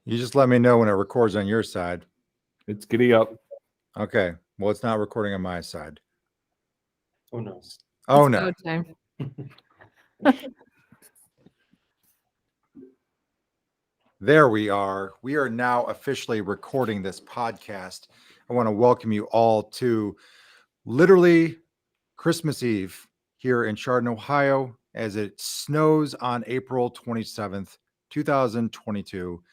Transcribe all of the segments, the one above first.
You just let me know when it records on your side. It's giddy up. Okay. Well, it's not recording on my side. Oh no. Oh, It's no. go time. There we are. We are now officially recording this podcast. I want to welcome you all to literally Christmas Eve here in Chardon, Ohio, as it snows on April 27th, 2022.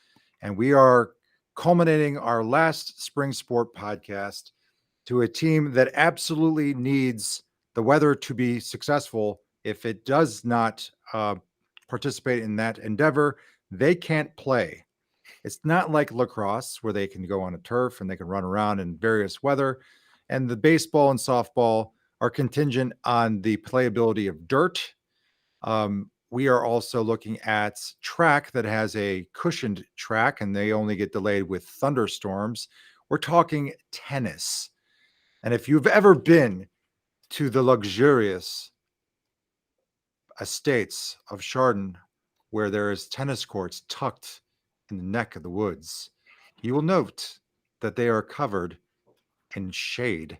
And we are culminating our last spring sport podcast to a team that absolutely needs the weather to be successful. If it does not participate in that endeavor, they can't play. It's not like lacrosse where they can go on a turf and they can run around in various weather. And the baseball and softball are contingent on the playability of dirt. We are also looking at track that has a cushioned track and they only get delayed with thunderstorms. We're talking tennis. And if you've ever been to the luxurious estates of Chardon, where there is tennis courts tucked in the neck of the woods, you will note that they are covered in shade.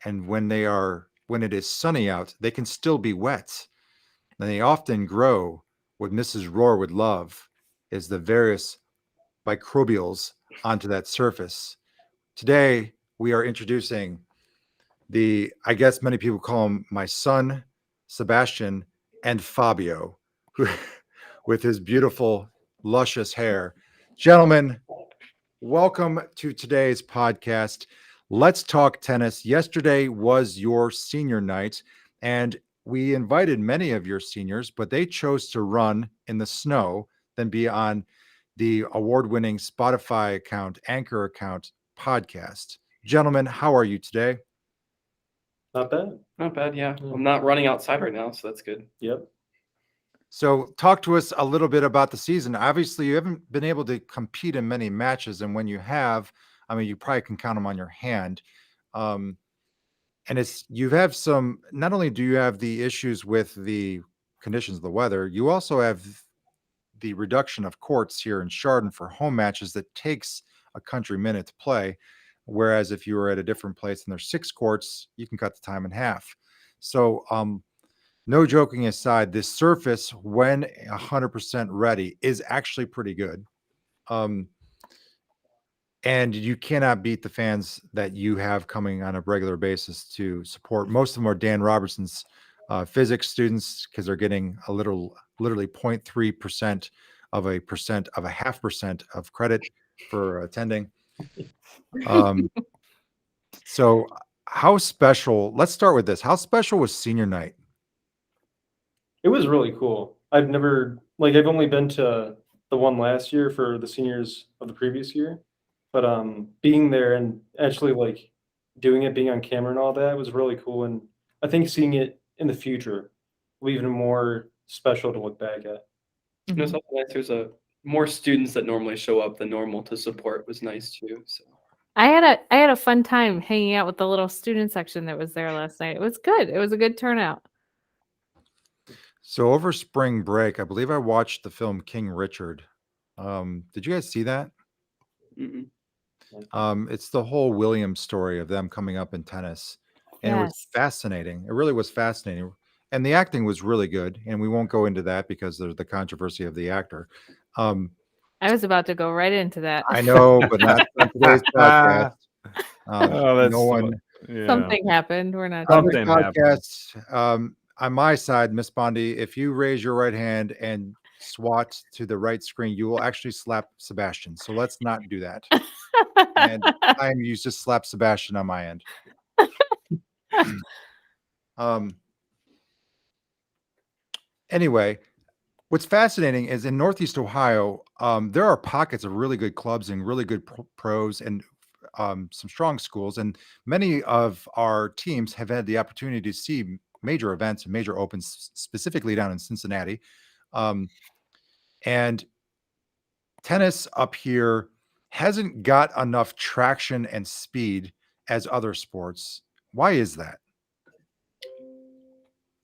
And when it is sunny out, they can still be wet. And they often grow what Mrs. Rohr would love is the various microbials onto that surface. Today, we are introducing I guess many people call him my son, Sebastian, and Fabio, who, with his beautiful, luscious hair. Gentlemen, welcome to today's podcast. Let's talk tennis. Yesterday was your senior night, and we invited many of your seniors, but they chose to run in the snow than be on the award-winning Spotify account, Anchor account podcast. Gentlemen, how are you today? Not bad. Not bad, yeah. I'm not running outside right now, so that's good. Yep. So talk to us a little bit about the season. Obviously, you haven't been able to compete in many matches, and when you have, I mean, you probably can count them on your hand. And you have some, not only do you have the issues with the conditions of the weather, you also have the reduction of courts here in Chardon for home matches that takes a country minute to play. Whereas if you were at a different place and there's 6 courts, you can cut the time in half. So, no joking aside, this surface, when 100% ready, is actually pretty good. And you cannot beat the fans that you have coming on a regular basis to support. Most of them are Dan Robertson's physics students because they're getting literally 0.3% of a 0.5% of credit for attending. So how special, let's start with this. How special was senior night? It was really cool. I've only been to the one last year for the seniors of the previous year. But being there and actually doing it, being on camera and all that was really cool. And I think seeing it in the future will be even more special to look back at. You know, something nice. There's more students that normally show up than normal to support was nice too. So I had a fun time hanging out with the little student section that was there last night. It was good. It was a good turnout. So over spring break, I believe I watched the film King Richard. Did you guys see that? mm-mm. It's the whole Williams story of them coming up in tennis. And it was Yes. fascinating. It really was fascinating. And the acting was really good. And we won't go into that because there's the controversy of the actor. I was about to go right into that. I know, but not on today's podcast. Oh, that's no one. Yeah. Something happened. We're not. On this Something happened. podcast, on my side, Miss Bondi, if you raise your right hand and swat to the right screen, you will actually slap Sebastian. So let's not do that. And I'm used to slap Sebastian on my end. Anyway, what's fascinating is in Northeast Ohio, there are pockets of really good clubs and really good pros and some strong schools. And many of our teams have had the opportunity to see major events and major opens, specifically down in Cincinnati. And tennis up here hasn't got enough traction and speed as other sports. Why is that?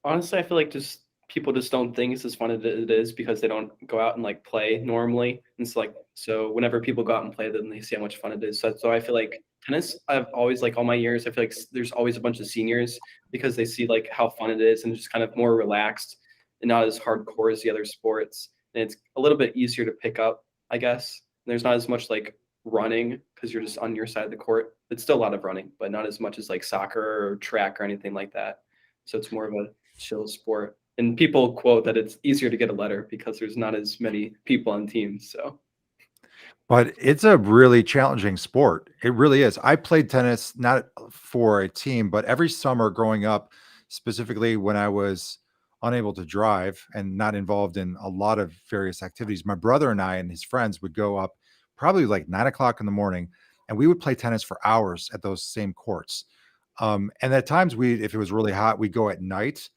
Honestly, I feel like just people just don't think it's as fun as it is because they don't go out and like play normally. And it's like, so whenever people go out and play, then they see how much fun it is. So I feel like tennis, I've always like all my years, I feel like there's always a bunch of seniors because they see like how fun it is and it's just kind of more relaxed and not as hardcore as the other sports. And it's a little bit easier to pick up, I guess. There's not as much like running because you're just on your side of the court. It's still a lot of running, but not as much as like soccer or track or anything like that. So it's more of a chill sport. And people quote that it's easier to get a letter because there's not as many people on teams. So, But it's a really challenging sport. It really is. I played tennis not for a team, but every summer growing up, specifically when I was unable to drive and not involved in a lot of various activities, my brother and I and his friends would go up probably like 9 o'clock in the morning and we would play tennis for hours at those same courts. And at times if it was really hot, we'd go at night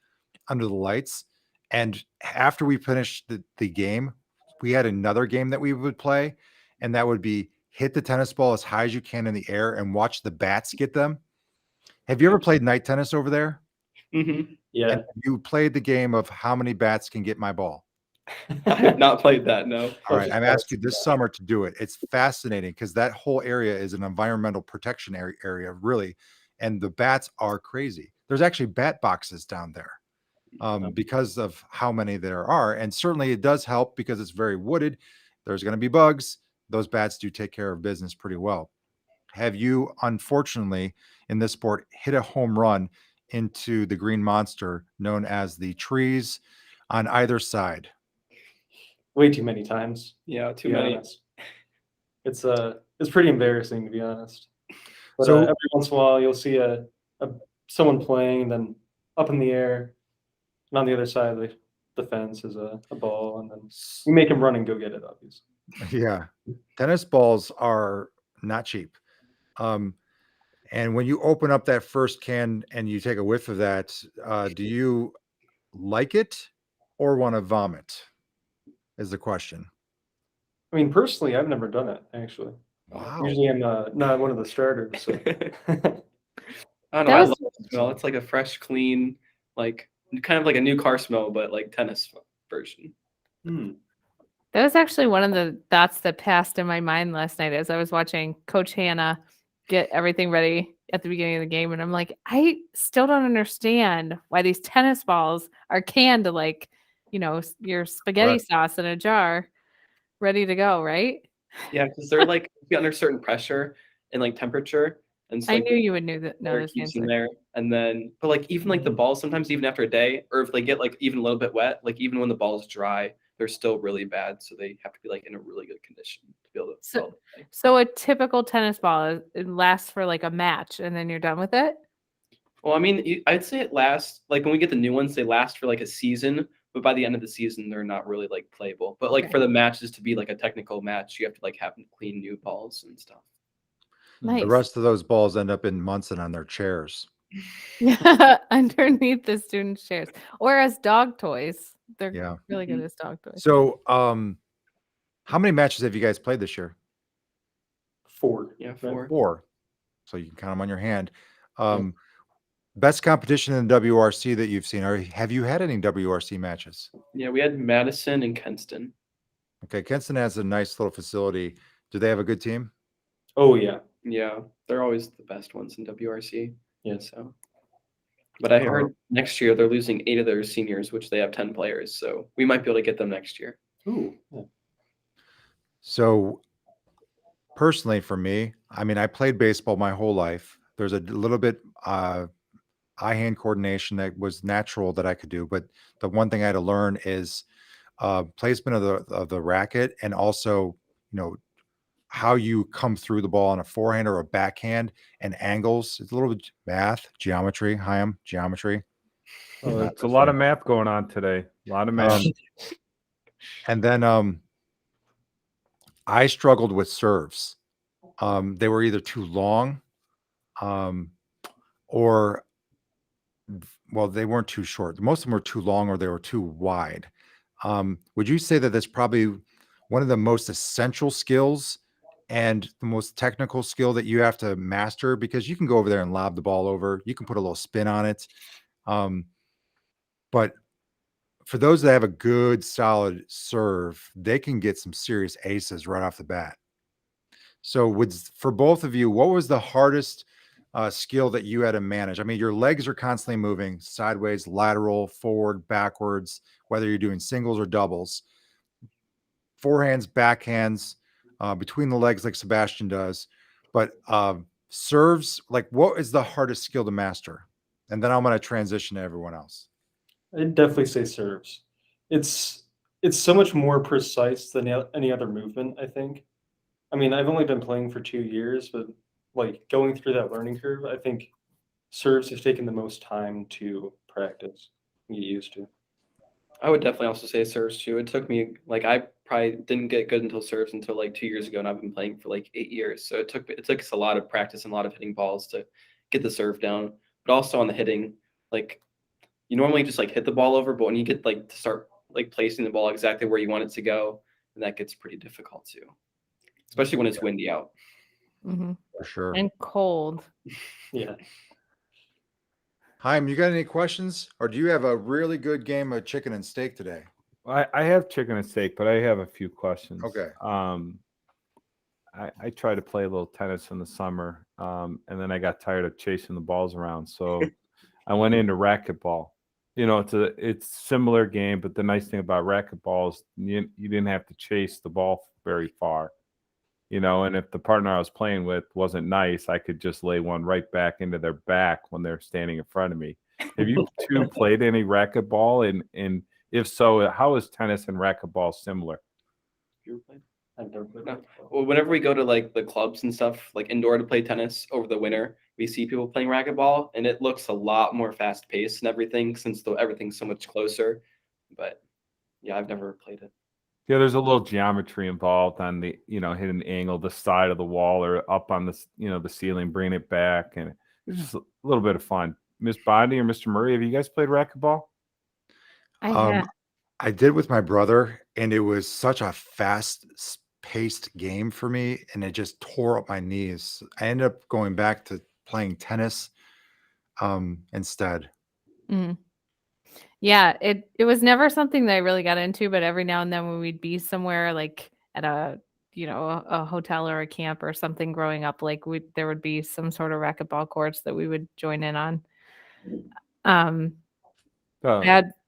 under the lights. And after we finished the game, we had another game that we would play, and that would be hit the tennis ball as high as you can in the air and watch the bats get them. Have you ever played night tennis over there? Yeah. And you played the game of how many bats can get my ball? I have not played that. No. All right, I'm asking you this summer to do it. It's fascinating because that whole area is an environmental protection area, really, and the bats are crazy. There's actually bat boxes down there. Because of how many there are. And certainly it does help because it's very wooded. There's going to be bugs. Those bats do take care of business pretty well. Have you, unfortunately, in this sport, hit a home run into the green monster known as the trees on either side? Way too many times. Yeah, To too be many. honest. It's pretty embarrassing, to be honest. But So- every once in a while you'll see someone playing, and then up in the air, and on the other side of the fence is a ball, and then we make him run and go get it, obviously. Yeah. Tennis balls are not cheap. And when you open up that first can and you take a whiff of that, do you like it or want to vomit? Is the question. I mean, personally, I've never done it, actually. Wow. Usually I'm not one of the starters. So. I don't know. That I was- love the smell. It's like a fresh, clean, like kind of like a new car smell, but like tennis version. That was actually one of the thoughts that passed in my mind last night as I was watching Coach Hannah get everything ready at the beginning of the game. And I'm like, I still don't understand why these tennis balls are canned to like, your spaghetti Right. sauce in a jar ready to go, right? Yeah, because they're like under certain pressure and like temperature, and so I like knew you would know water this keeps in answer. there. And then, but like even like the balls, sometimes even after a day, or if they get like even a little bit wet, like even when the ball is dry, they're still really bad. So they have to be like in a really good condition to be able to. So- So a typical tennis ball, it lasts for like a match and then you're done with it? Well, I mean, I'd say it lasts like when we get the new ones, they last for like a season. But by the end of the season, they're not really like playable. But like Okay. for the matches to be like a technical match, you have to like have clean new balls and stuff. Nice. The rest of those balls end up in Munson on their chairs. Yeah, underneath the students' chairs or as dog toys. They're Yeah. really good as dog toys. So, how many matches have you guys played this year? 4. Yeah, Right. 4. 4. So you can count them on your hand. Best competition in WRC that you've seen, or have you had any WRC matches? Yeah, we had Madison and Kenston. Okay, Kenston has a nice little facility. Do they have a good team? Oh yeah. Yeah, they're always the best ones in WRC. Yeah. So, but I heard next year they're losing 8 of their seniors, which they have 10 players. So we might be able to get them next year. Ooh. Yeah. So personally for me, I mean, I played baseball my whole life. There's a little bit eye-hand coordination that was natural that I could do, but the one thing I had to learn is placement of the racket, and also, how you come through the ball on a forehand or a backhand, and angles. It's a little bit math, geometry, Chaim, geometry. Oh, it's a lot of math going on today. A lot of math. And then I struggled with serves. They were either too long, or well, they weren't too short. Most of them were too long, or they were too wide. Would you say that that's probably one of the most essential skills and the most technical skill that you have to master? Because you can go over there and lob the ball over, you can put a little spin on it. But for those that have a good solid serve, they can get some serious aces right off the bat. So for both of you, what was the hardest skill that you had to manage? I mean, your legs are constantly moving sideways, lateral, forward, backwards, whether you're doing singles or doubles, forehands, backhands, between the legs like Sebastian does. But serves, like what is the hardest skill to master? And then I'm going to transition to everyone else. I'd definitely say serves. It's it's so much more precise than any other movement, I think. I mean, I've only been playing for 2 years, but like going through that learning curve, I think serves have taken the most time to practice and get used to. I would definitely also say serves too. It took me like I probably didn't get good until serves until like 2 years ago, and I've been playing for like 8 years. So it took us a lot of practice and a lot of hitting balls to get the serve down. But also on the hitting, like you normally just like hit the ball over, but when you get like to start like placing the ball exactly where you want it to go, then that gets pretty difficult too, especially when it's windy out. Mhm. For sure. And cold. Yeah. Haim, you got any questions? Or do you have a really good game of chicken and steak today? I have chicken and steak, but I have a few questions. Okay. I tried to play a little tennis in the summer, and then I got tired of chasing the balls around, so I went into racquetball. You know, it's similar game, but the nice thing about racquetball is you didn't have to chase the ball very far. You know, and if the partner I was playing with wasn't nice, I could just lay one right back into their back when they're standing in front of me. Have you two played any racquetball? And if so, how is tennis and racquetball similar? You ever played? I've never played No. racquetball. Well, whenever we go to like the clubs and stuff, like indoor to play tennis over the winter, we see people playing racquetball, and it looks a lot more fast paced and everything since everything's so much closer. But yeah, I've never played it. Yeah, there's a little geometry involved on the, hitting an angle, the side of the wall or up on the, the ceiling, bring it back. And it's just a little bit of fun. Miss Bondi or Mr. Murray, have you guys played racquetball? I Um, have. I did with my brother, and it was such a fast-paced game for me, and it just tore up my knees. I ended up going back to playing tennis instead. Mm. Yeah, it was never something that I really got into, but every now and then when we'd be somewhere like at a hotel or a camp or something growing up, like there would be some sort of racquetball courts that we would join in on.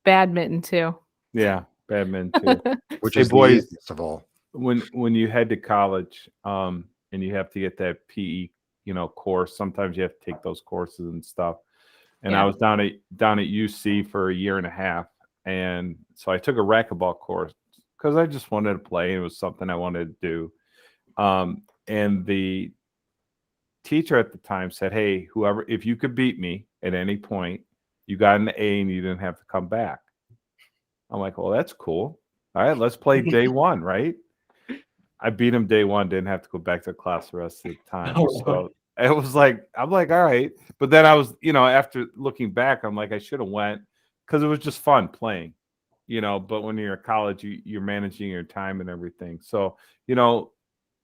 Badminton too. Yeah, badminton too. Which Hey, is the boys, easiest of all. when you head to college, and you have to get that PE, course, sometimes you have to take those courses and stuff. And I Yeah. was down at UC for a year and a half, and so I took a racquetball course because I just wanted to play. It was something I wanted to do. And the teacher at the time said, "Hey, whoever, if you could beat me at any point, you got an A and you didn't have to come back." I'm like, "Well, that's cool. All right, let's play day one, right?" I beat him day one, didn't have to go back to class the rest of the time. Oh, So it was like, I'm like, all right. But then I was, after looking back, I'm like, I should have went because it was just fun playing, but when you're at college, you're managing your time and everything. So,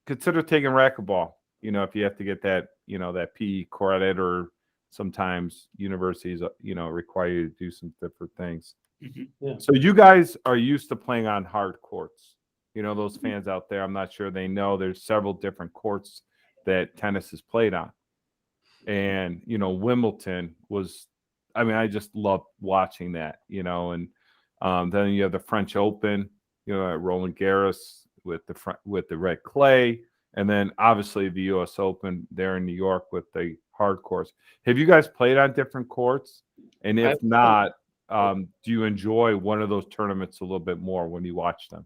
consider taking racquetball, if you have to get that, that PE credit, or sometimes universities, require you to do some different things. Yeah. So you guys are used to playing on hard courts. Those fans out there, I'm not sure they know there's several different courts that tennis is played on. And, Wimbledon was, I just love watching that, and then you have the French Open, at Roland Garros with the red clay. And then obviously the US Open there in New York with the hard courts. Have you guys played on different courts? And if not, do you enjoy one of those tournaments a little bit more when you watch them?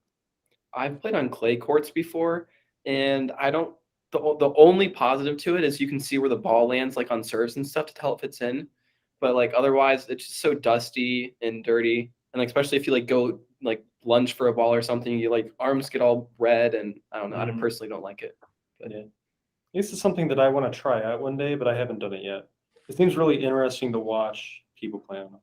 I've played on clay courts before, and I don't. The only positive to it is you can see where the ball lands, like on serves and stuff, to tell if it's in. But like otherwise, it's just so dusty and dirty, and like, especially if you like go like lunge for a ball or something, you like arms get all red, and I don't know. I personally don't like it. But Yeah. This is something that I want to try out one day, but I haven't done it yet. It seems really interesting to watch people play on.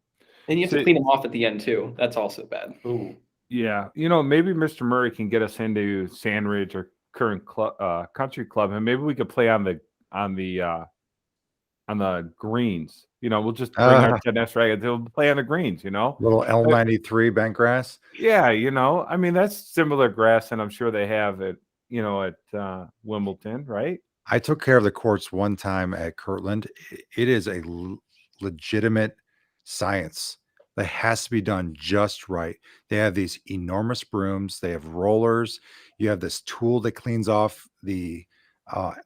and you have to clean them off at the end too. That's also bad. Ooh. Yeah, maybe Mr. Murray can get us into Sandridge or current country club, and maybe we could play on the greens We'll just bring our Ah. tennis rackets. They'll play on the greens, Little L93 bent grass. Yeah, I mean, that's similar grass, and I'm sure they have it, at Wimbledon, right? I took care of the courts one time at Kirtland. It is a legitimate science that has to be done just right. They have these enormous brooms. They have rollers. You have this tool that cleans off the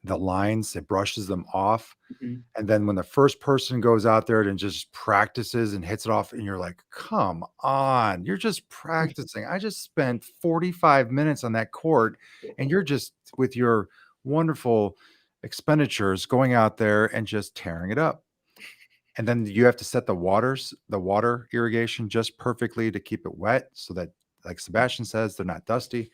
lines. It brushes them off. Mhm. And then when the first person goes out there and just practices and hits it off, and you're like, come on, you're just practicing. I just spent 45 minutes on that court, and you're just with your wonderful expenditures going out there and just tearing it up. And then you have to set the water irrigation just perfectly to keep it wet so that, like Sebastian says, they're not dusty.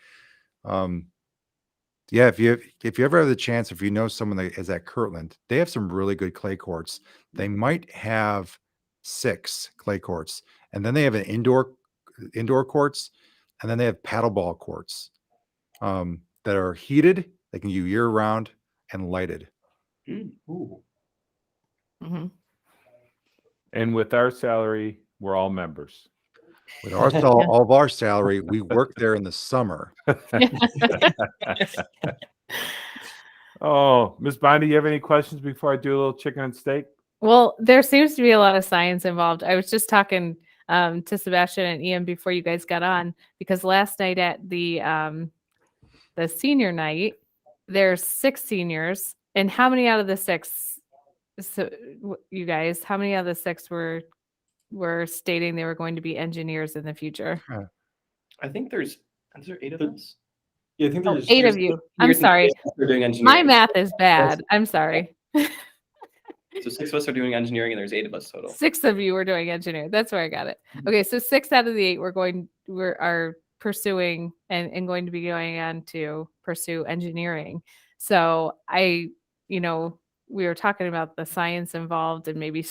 Yeah, if you ever have the chance, if you know someone that is at Kirtland, they have some really good clay courts. They might have 6 clay courts, and then they have an indoor courts, and then they have paddleball courts that are heated. They can use year round and lighted. Ooh. Mhm. And with our salary, we're all members. With all of our salary, we work there in the summer. Oh, Miss Bondi, you have any questions before I do a little chicken and steak? Well, there seems to be a lot of science involved. I was just talking to Sebastian and Ian before you guys got on, because last night at the senior night, there's 6 seniors, and how many out of the 6? So you guys, how many out of the 6 were stating they were going to be engineers in the future? I think is there 8 of us? Yeah, I think Oh, there's 8 of you. I'm sorry. We're doing My engineering. math is bad. I'm sorry. So 6 of us are doing engineering, and there's 8 of us total. 6 of you were doing engineering. That's where I got it. Okay, so 6 out of the 8 are pursuing and going to be going on to pursue engineering. So we were talking about the science involved and maybe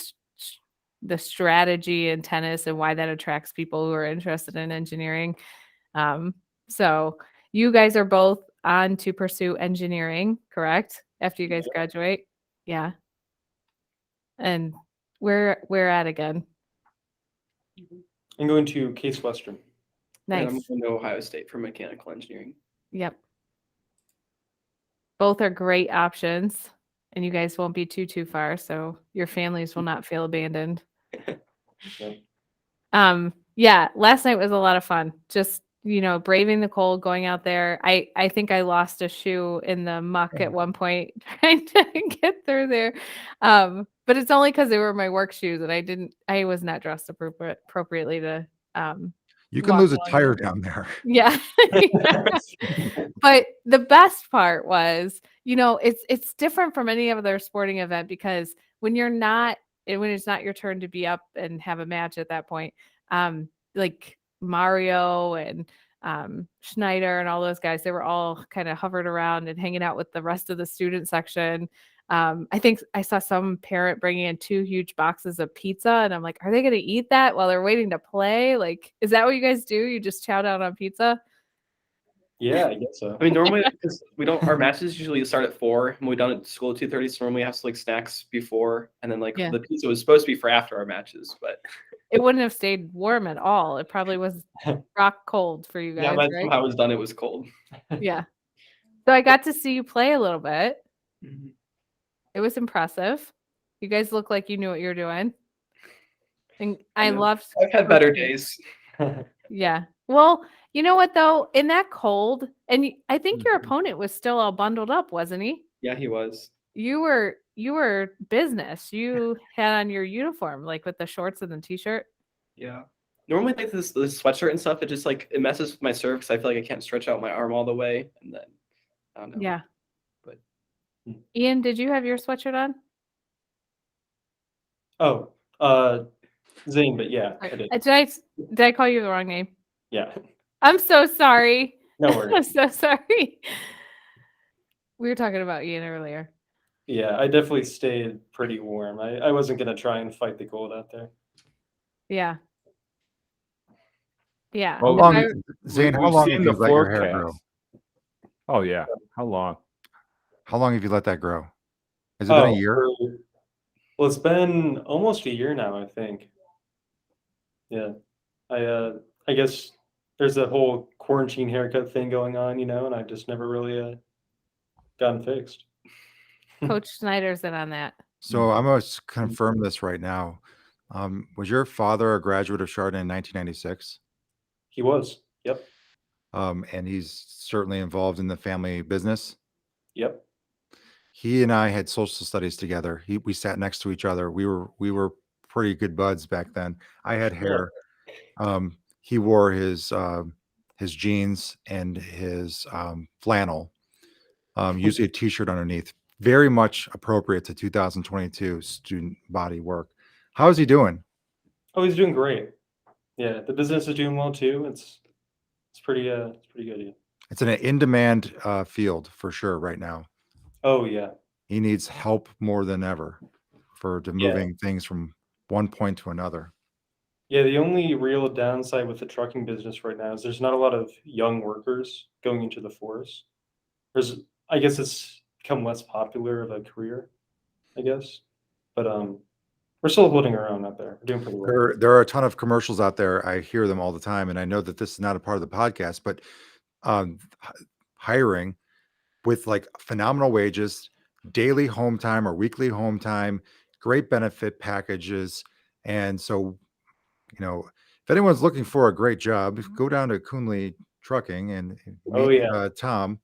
the strategy in tennis and why that attracts people who are interested in engineering. So you guys are both on to pursue engineering, correct? After you guys graduate? Yeah. And where at again? I'm going to Case Western. And I'm Nice. going to Ohio State for mechanical engineering. Yep. Both are great options, and you guys won't be too far, so your families will not feel abandoned. Yeah, last night was a lot of fun. Just, braving the cold, going out there. I think I lost a shoe in the muck at one point trying to get through there. But it's only because they were my work shoes, and I was not dressed appropriately to You can walk lose a along tire there. down there. Yeah. But the best part was, it's different from any other sporting event, because when it's not your turn to be up and have a match at that point, like Mario and Schneider and all those guys, they were all kind of hovered around and hanging out with the rest of the student section. I think I saw some parent bringing in 2 huge boxes of pizza, and I'm like, are they going to eat that while they're waiting to play? Like, is that what you guys do? You just chow down on pizza? Yeah, I guess so. I mean, normally, because our matches usually start at 4, and we're done at school at 2:30, so normally we have snacks before, and then Yeah. the pizza was supposed to be for after our matches, but It wouldn't have stayed warm at all. It probably was rock cold for you yeah, guys, by the right? time I was done, it was cold. Yeah. So I got to see you play a little bit. Mhm. It was impressive. You guys look like you knew what you were doing. And I know. loved I've had better days. Yeah. Well, you know what though? In that cold, and I think your Mhm. opponent was still all bundled up, wasn't he? Yeah, he was. You were business. You had on your uniform, like with the shorts and the t-shirt. Yeah. Normally, like this sweatshirt and stuff, it just it messes with my serve because I feel like I can't stretch out my arm all the way, and then I don't know. Yeah. But Ian, did you have your sweatshirt on? Oh, Zane, but yeah, I did. Did I call you the wrong name? Yeah, I'm so sorry. no I'm worries. so sorry. We were talking about Ian earlier. Yeah, I definitely stayed pretty warm. I wasn't gonna try and fight the cold out there. Yeah. Yeah. How Well, long, Zane, how We've long seen have you the let your hair grow? forecast. Oh yeah, how long? How long have you let that grow? Has it been a year? For Well, it's been almost a year now, I think. Yeah. I guess there's that whole quarantine haircut thing going on, and I just never really gotten fixed. Coach Snyder's in on that. So I'm going to confirm this right now. Was your father a graduate of Chardon in 1996? He was. Yep. And he's certainly involved in the family business. Yep. He and I had social studies together. We sat next to each other. We were pretty good buds back then. I had hair. He wore his jeans and his flannel, usually a t-shirt underneath. Very much appropriate to 2022 student body work. How is he doing? Oh, he's doing great. Yeah, the business is doing well too. It's pretty good. Yeah. It's an in-demand field for sure right now. Oh yeah. He needs help more than ever for moving things from one point to another. Yeah, the only real downside with the trucking business right now is there's not a lot of young workers going into the force. I guess it's become less popular of a career, I guess. But we're still holding our own out there. We're doing pretty well. There are a ton of commercials out there. I hear them all the time, and I know that this is not a part of the podcast, but hiring with like phenomenal wages, daily home time or weekly home time, great benefit packages. And so, if anyone's looking for a great job, go down to Coonley Trucking and meet Tom.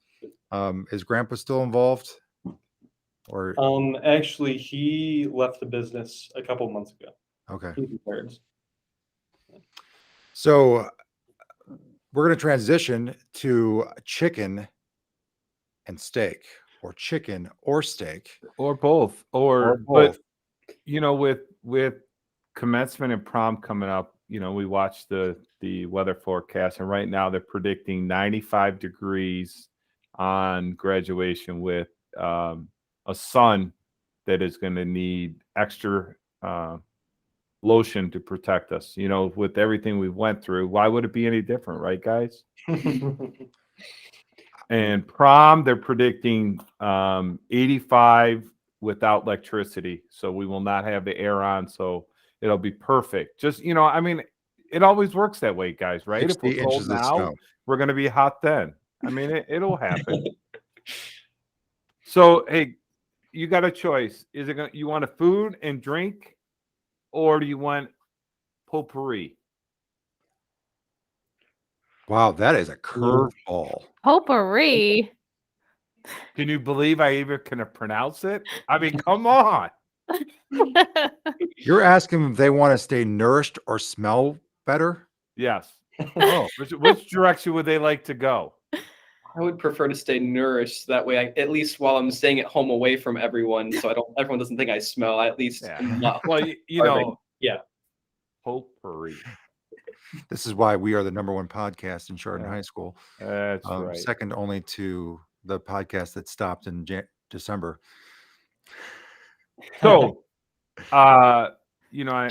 Is Grandpa still involved? Or Actually, he left the business a couple months ago. okay. He retired. So we're going to transition to chicken and steak, or chicken or steak, or both, or both. But with commencement and prom coming up, we watched the weather forecast, and right now they're predicting 95 degrees on graduation with a sun that is going to need extra lotion to protect us. With everything we went through, why would it be any different, right, guys? And prom, they're predicting 85 without electricity, so we will not have the air on, so it'll be perfect. Just it always works that way, guys, right? If we're cold now, we're going to be hot then. It'll happen. So, hey, you got a choice. Is it you want a food and drink, or do you want potpourri? Wow, that is a curveball. Potpourri. Can you believe I even can pronounce it? Come on. You're asking if they want to stay nourished or smell better? Yes. Oh, which direction would they like to go? I would prefer to stay nourished. That way, at least while I'm staying at home away from everyone, so everyone doesn't think I smell. At least, yeah. Well, yeah. Potpourri. This is why we are the #1 podcast in Chardon High School. That's right. Second only to the podcast that stopped in December. So, but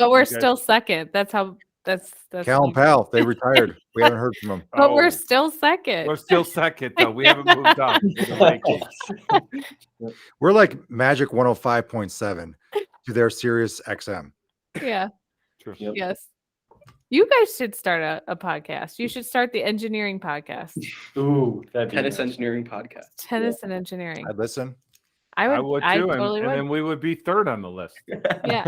we're still second. That's Cal and Pal, they retired. We haven't heard from them. But we're still second. We're still second, though. We haven't moved up. We're like Magic 105.7 to their Sirius XM. Yeah. True. Yep. Yes. You guys should start a podcast. You should start the engineering podcast. Ooh, that'd be Tennis nice. engineering podcast. Tennis and engineering. I'd listen. I would too, totally and would. then we would be third on the list. Yeah.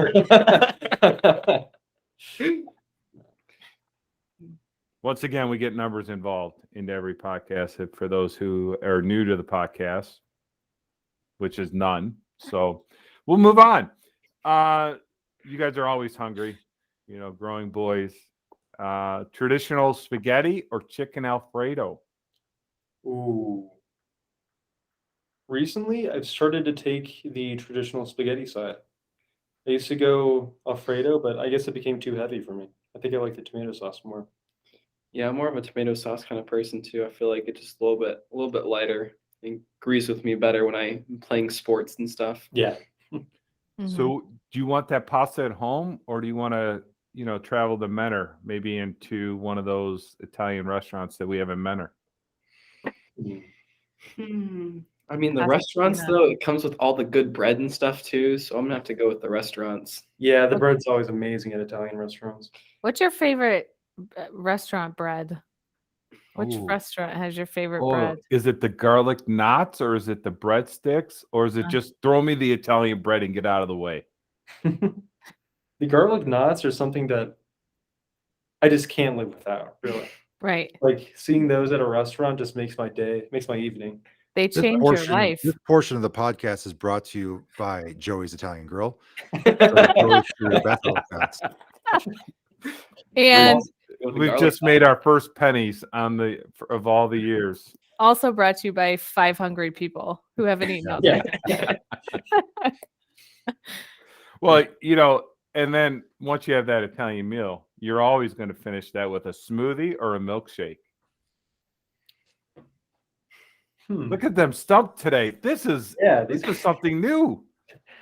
Once again, we get numbers involved into every podcast for those who are new to the podcast, which is none. So we'll move on. You guys are always hungry, growing boys. Traditional spaghetti or chicken Alfredo? Ooh. Recently, I've started to take the traditional spaghetti side. I used to go Alfredo, but I guess it became too heavy for me. I think I like the tomato sauce more. Yeah, I'm more of a tomato sauce kind of person too. I feel like it's just a little bit lighter. It agrees with me better when I'm playing sports and stuff. Yeah. Mhm. So do you want that pasta at home, or do you want to, travel to Menor, maybe into one of those Italian restaurants that we have in Menor? I mean, the Pasadena. restaurants though, it comes with all the good bread and stuff too, so I'm gonna have to go with the restaurants. Yeah, the bread's always amazing at Italian restaurants. What's your favorite restaurant bread? Which Ooh. restaurant has your favorite Or bread? is it the garlic knots, or is it the breadsticks, or is it Uh. just throw me the Italian bread and get out of the way? The garlic knots are something that I just can't live without, really. Right. Like seeing those at a restaurant just makes my day, makes my evening. They This change your life. This portion of the podcast is brought to you by Joey's Italian Grill. So Joey through Bethel accounts. And Go with the We've garlic just made our first pennies on of all the years. also brought to you by 5 hungry people who haven't eaten all day. Yeah. Well, you know, and then once you have that Italian meal, you're always going to finish that with a smoothie or a milkshake. Look at them stumped today. This is something new.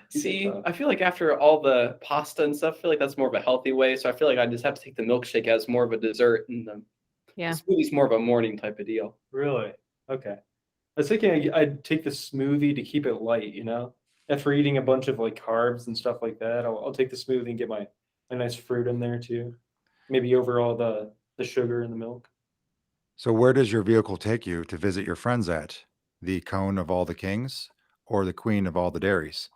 See, I feel like after all the pasta and stuff, I feel like that's more of a healthy way. So I feel like I just have to take the milkshake as more of a dessert, and the Yeah. smoothie's more of a morning type of deal. Really? Okay. I was thinking I'd take the smoothie to keep it light, you know? After eating a bunch of like carbs and stuff like that, I'll take the smoothie and get my nice fruit in there too. Maybe over all the sugar in the milk. So where does your vehicle take you to visit your friends at? The Cone of all the Kings or the Queen of all the Dairies?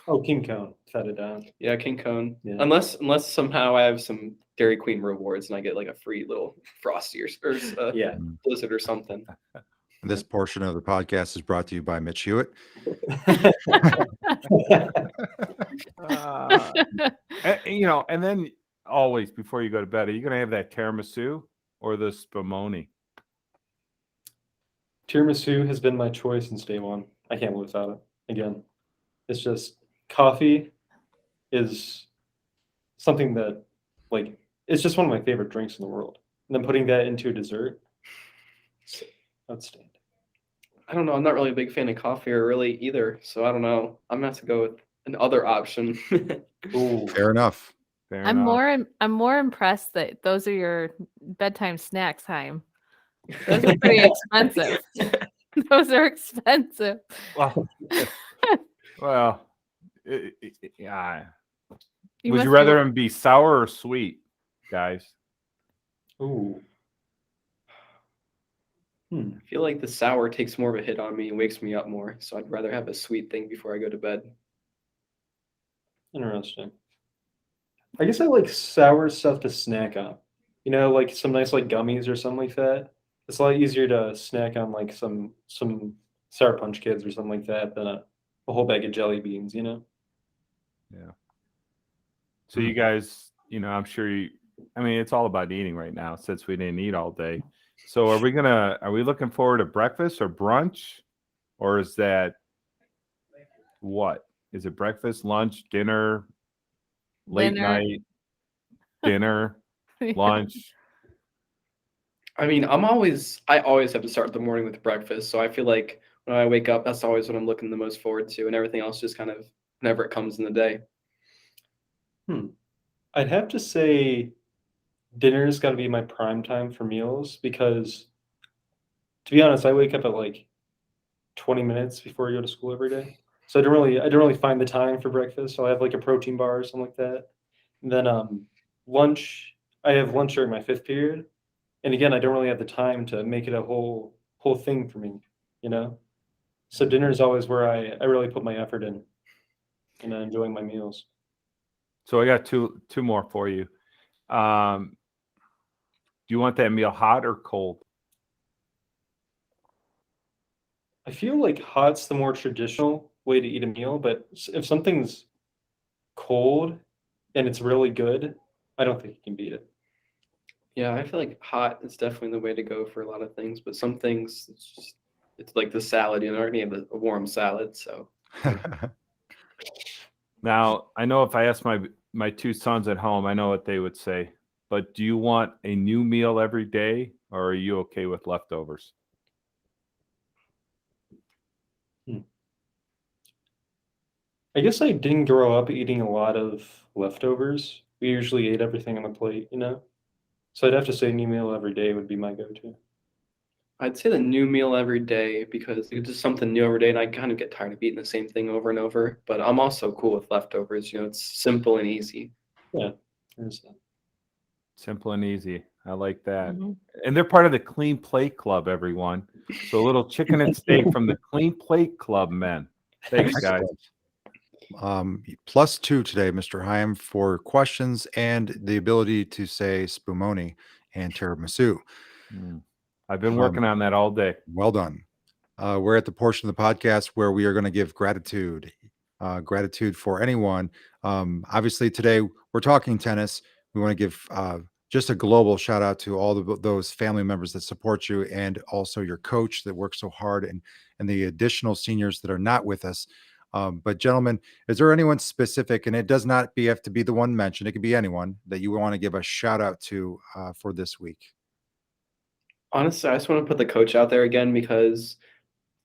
Oh, King Cone, without a doubt. Yeah, King Cone. Yeah. Unless somehow I have some Dairy Queen rewards and I get like a free little Frosty or Yeah. Blizzard or something. This portion of the podcast is brought to you by Mitch Hewitt. You know, and then always before you go to bed, are you going to have that tiramisu or the spumoni? Tiramisu has been my choice since day one. I can't live without it. Again, it's just coffee is something that, like, it's just one of my favorite drinks in the world. And then putting that into a dessert, it's outstanding. I don't know. I'm not really a big fan of coffee or really either. So I don't know. I'm gonna have to go with another option. Ooh. Fair enough. Fair I'm enough. more impressed that those are your bedtime snack time. Those are pretty expensive. Those are expensive. Well, yeah. You Would must you be rather wor- them be sour or sweet, guys? Ooh. I feel like the sour takes more of a hit on me and wakes me up more. So I'd rather have a sweet thing before I go to bed. Interesting. I guess I like sour stuff to snack on. You know, like some nice like gummies or something like that. It's a lot easier to snack on like some Sour Punch Kids or something like that than a whole bag of jelly beans, you know? Yeah. So you guys, you know, I'm sure I mean, it's all about eating right now since we didn't eat all day. So are we looking forward to breakfast or brunch? Or is that what? Is it breakfast, lunch, dinner, late Dinner. night, dinner, lunch? I mean, I always have to start the morning with breakfast. So I feel like when I wake up, that's always what I'm looking the most forward to, and everything else just kind of whenever it comes in the day. I'd have to say dinner's got to be my prime time for meals because, to be honest, I wake up at like 20 minutes before I go to school every day. So I don't really find the time for breakfast. So I have like a protein bar or something like that. And then lunch, I have lunch during my fifth period. And again, I don't really have the time to make it a whole thing for me, you know? So dinner is always where I really put my effort in and enjoying my meals. So I got two more for you. Do you want that meal hot or cold? I feel like hot's the more traditional way to eat a meal, but if something's cold and it's really good, I don't think you can beat it. Yeah, I feel like hot is definitely the way to go for a lot of things, but some things it's like the salad. You know, already have a warm salad, so. Now, I know if I ask my two sons at home, I know what they would say. But do you want a new meal every day, or are you okay with leftovers? I guess I didn't grow up eating a lot of leftovers. We usually ate everything on the plate, you know? So I'd have to say new meal every day would be my go-to. I'd say the new meal every day because it's just something new every day, and I kind of get tired of eating the same thing over and over. But I'm also cool with leftovers. It's simple and easy. Yeah. There's that. Simple and easy. I like that. Mhm. And they're part of the Clean Plate Club, everyone. So a little chicken and steak from the Clean Plate Club men. Thanks, guys. +2 today, Mr. Hyam, for questions and the ability to say spumoni and tiramisu. I've been working on that all day. Well done. We're at the portion of the podcast where we are going to give gratitude. Gratitude for anyone. Obviously, today we're talking tennis. We want to give just a global shout out to all those family members that support you, and also your coach that works so hard, and the additional seniors that are not with us. But gentlemen, is there anyone specific, and it does not have to be the one mentioned, it could be anyone that you want to give a shout out to for this week? Honestly, I just want to put the coach out there again because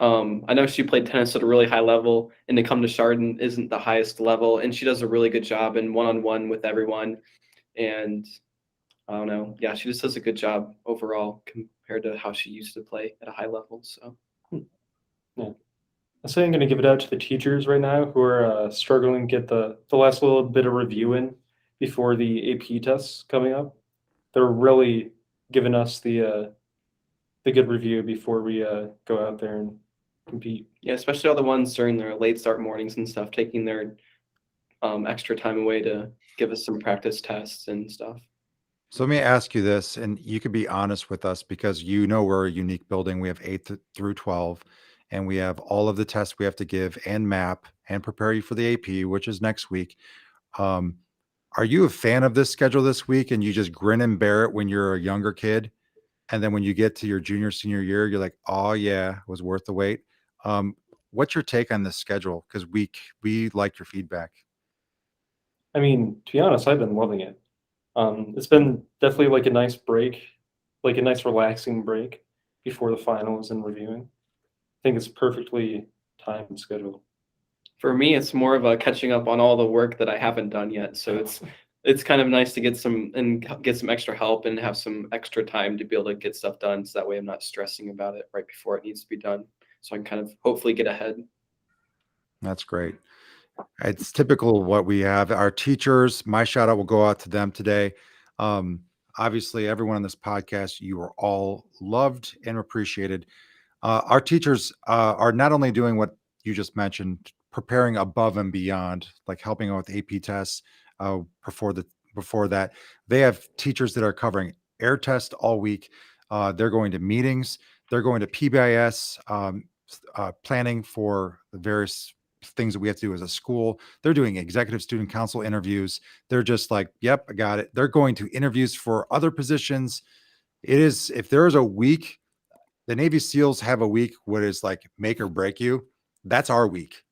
I know she played tennis at a really high level, and to come to Chardon isn't the highest level, and she does a really good job in one-on-one with everyone. And I don't know, yeah, she just does a good job overall compared to how she used to play at a high level. So I say I'm going to give it out to the teachers right now who are struggling to get the last little bit of review in before the AP tests coming up. They're really giving us the good review before we go out there and compete. yeah, especially all the ones during their late start mornings and stuff, taking their extra time away to give us some practice tests and stuff. So let me ask you this, and you could be honest with us because we're a unique building. We have 8 through 12, and we have all of the tests we have to give and map and prepare you for the AP, which is next week. Um, are you a fan of this schedule this week, and you just grin and bear it when you're a younger kid, and then when you get to your junior senior year, you're like, oh yeah, it was worth the wait? What's your take on this schedule? Because we like your feedback. I mean, to be honest, I've been loving it. It's been definitely like a nice break, like a nice relaxing break before the finals and reviewing. I think it's perfectly timed schedule. For me, it's more of a catching up on all the work that I haven't done yet. So it's kind of nice to get some extra help and have some extra time to be able to get stuff done. So that way I'm not stressing about it right before it needs to be done. So I can kind of hopefully get ahead. That's great. It's typical of what we have. Our teachers, my shout out will go out to them today. Obviously, everyone on this podcast, you are all loved and appreciated. Our teachers are not only doing what you just mentioned, preparing above and beyond, like helping out with AP tests. Before that, they have teachers that are covering air test all week. They're going to meetings. They're going to PBIS, planning for the various things that we have to do as a school. They're doing executive student council interviews. They're just like, yep, I got it. They're going to interviews for other positions. It is, if there is a week, the Navy SEALs have a week what is like make or break you. That's our week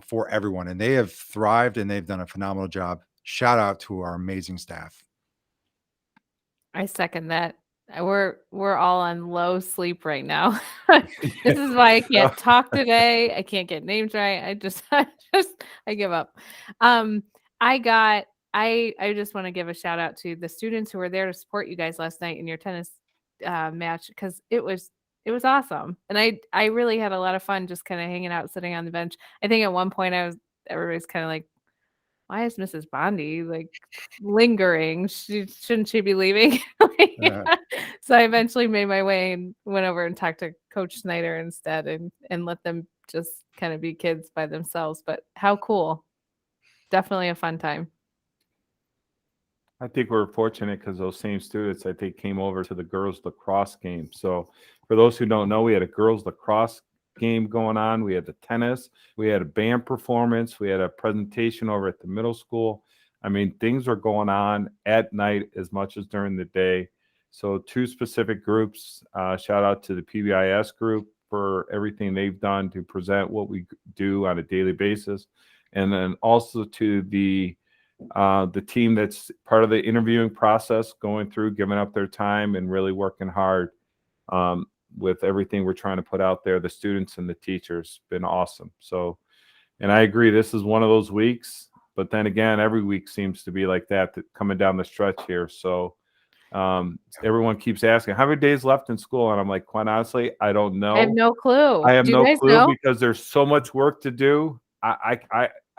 for everyone. And they have thrived and they've done a phenomenal job. Shout out to our amazing staff. I second that. We're all on low sleep right now. This is why I can't talk today. I can't get names right. I give up. I just want to give a shout out to the students who were there to support you guys last night in your tennis match because it was awesome. And I really had a lot of fun just kind of hanging out, sitting on the bench. I think at one point everybody's kind of like, why is Mrs. Bondi like lingering? Shouldn't she be leaving? So I eventually made my way and went over and talked to Coach Snyder instead and let them just kind of be kids by themselves. But how cool. Definitely a fun time. I think we're fortunate because those same students, I think, came over to the girls lacrosse game. So for those who don't know, we had a girls lacrosse game going on. We had the tennis. We had a band performance. We had a presentation over at the middle school. I mean, things were going on at night as much as during the day. So 2 specific groups, shout out to the PBIS group for everything they've done to present what we do on a daily basis. And then also to the team that's part of the interviewing process, going through, giving up their time and really working hard with everything we're trying to put out there. The students and the teachers been awesome. So, and I agree, this is one of those weeks, but then again, every week seems to be like that coming down the stretch here. So Everyone keeps asking, how many days left in school? And I'm like, quite honestly, I don't know. I have no clue. I have Do you no guys clue know? because there's so much work to do. I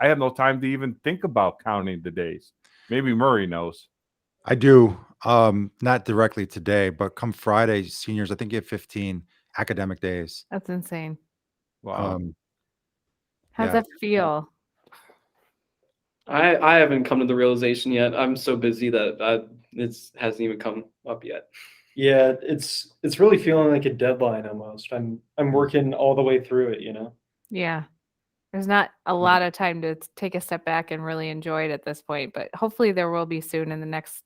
have no time to even think about counting the days. Maybe Murray knows. I do. Not directly today, but come Friday, seniors, I think you have 15 academic days. That's insane. Wow. How's Yeah. that feel? I haven't come to the realization yet. I'm so busy that it hasn't even come up yet. Yeah, it's really feeling like a deadline almost. I'm working all the way through it, you know. Yeah. There's not a lot of time to take a step back and really enjoy it at this point, but hopefully there will be soon in the next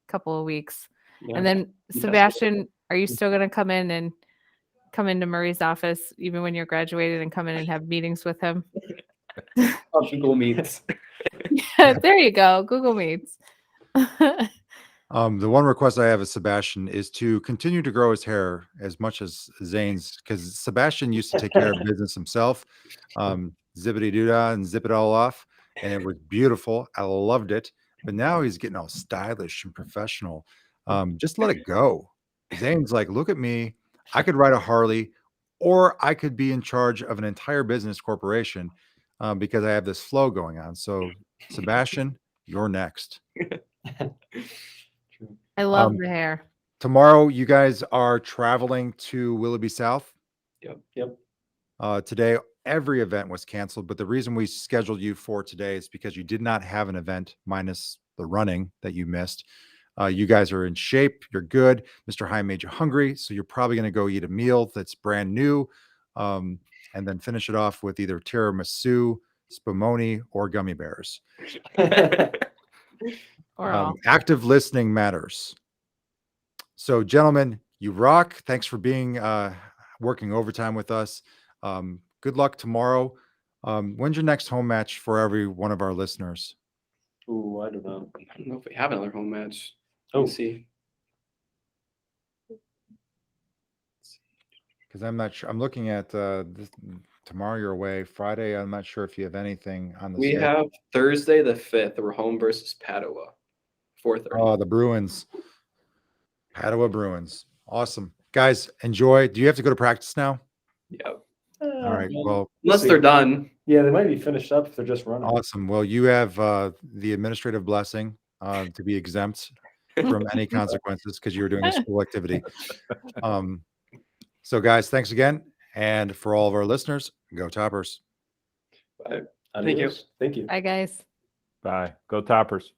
couple of weeks. Yeah. And then Yes. Sebastian, are you still going to come into Murray's office even when you're graduated and come in and have meetings with him? Google Meets. There you go. Google Meets. The one request I have of Sebastian is to continue to grow his hair as much as Zane's, because Sebastian used to take care of business himself, zippity doo dah and zip it all off, and it was beautiful. I loved it, but now he's getting all stylish and professional. Just let it go. Zane's like, look at me. I could ride a Harley, or I could be in charge of an entire business corporation because I have this flow going on. So, Sebastian, you're next. I love the hair. Tomorrow, you guys are traveling to Willoughby South. Yep. Today, every event was canceled, but the reason we scheduled you for today is because you did not have an event minus the running that you missed. You guys are in shape. You're good. Mr. High made you hungry, so you're probably going to go eat a meal that's brand new, and then finish it off with either tiramisu, spumoni, or gummy bears. Or all. Active listening matters. So, gentlemen, you rock. Thanks for being working overtime with us. Good luck tomorrow. When's your next home match for every one of our listeners? Ooh, I don't know. I don't know if we have another home match. Let Oh, me see. Because I'm not sure. I'm looking at this, tomorrow you're away. Friday, I'm not sure if you have anything on the We schedule. have Thursday the 5th. We're home versus Padua. 4:30. Oh, the Bruins. Padua Bruins. Awesome. Guys, enjoy. Do you have to go to practice now? Yep. All right. Well, Unless see. they're done. Yeah, they might be finished up if they're just running. awesome. Well, you have the administrative blessing to be exempt from any consequences because you were doing a school activity. So, guys, thanks again. And for all of our listeners, go Toppers. Bye. Adios. you. Thank you. Bye, guys. Bye. Go Toppers.